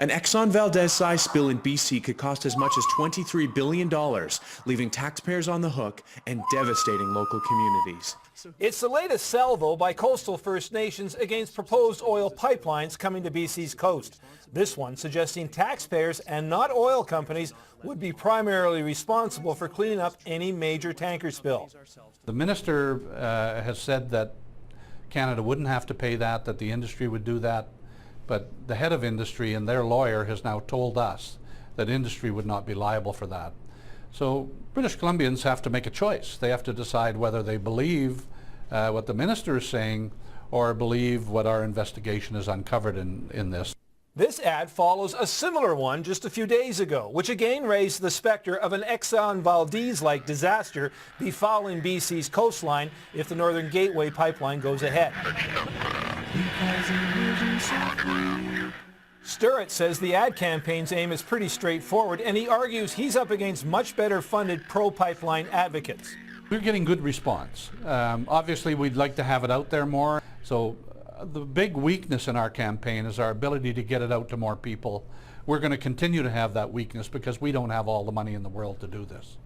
An Exxon Valdez-sized spill in BC could cost as much as $23 billion, leaving taxpayers on the hook and devastating local communities. It's the latest salvo by coastal First Nations against proposed oil pipelines coming to BC's coast. This one suggesting taxpayers and not oil companies would be primarily responsible for cleaning up any major tanker spill. The minister has said that Canada wouldn't have to pay that the industry would do that. But the head of industry and their lawyer has now told us that industry would not be liable for that. So British Columbians have to make a choice. They have to decide whether they believe what the minister is saying or believe what our investigation has uncovered in this. This ad follows a similar one just a few days ago, which again raised the specter of an Exxon Valdez-like disaster befouling BC's coastline if the Northern Gateway pipeline goes ahead. Sterritt says the ad campaign's aim is pretty straightforward, and he argues he's up against much better funded pro-pipeline advocates. We're getting good response. Obviously, we'd like to have it out there more. So the big weakness in our campaign is our ability to get it out to more people. We're going to continue to have that weakness because we don't have all the money in the world to do this.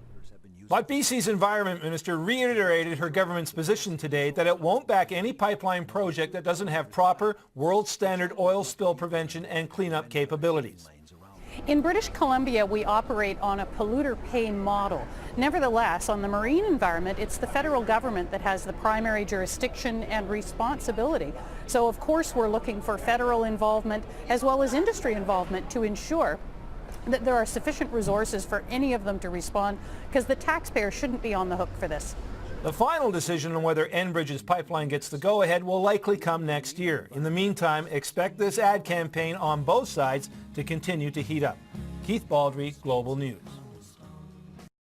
But BC's Environment Minister reiterated her government's position today that it won't back any pipeline project that doesn't have proper world standard oil spill prevention and cleanup capabilities. In British Columbia, we operate on a polluter-pay model. Nevertheless, on the marine environment, it's the federal government that has the primary jurisdiction and responsibility. So, of course, we're looking for federal involvement as well as industry involvement to ensure that there are sufficient resources for any of them to respond, because the taxpayer shouldn't be on the hook for this. The final decision on whether Enbridge's pipeline gets the go-ahead will likely come next year. In the meantime, expect this ad campaign on both sides to continue to heat up. Keith Baldry, Global News.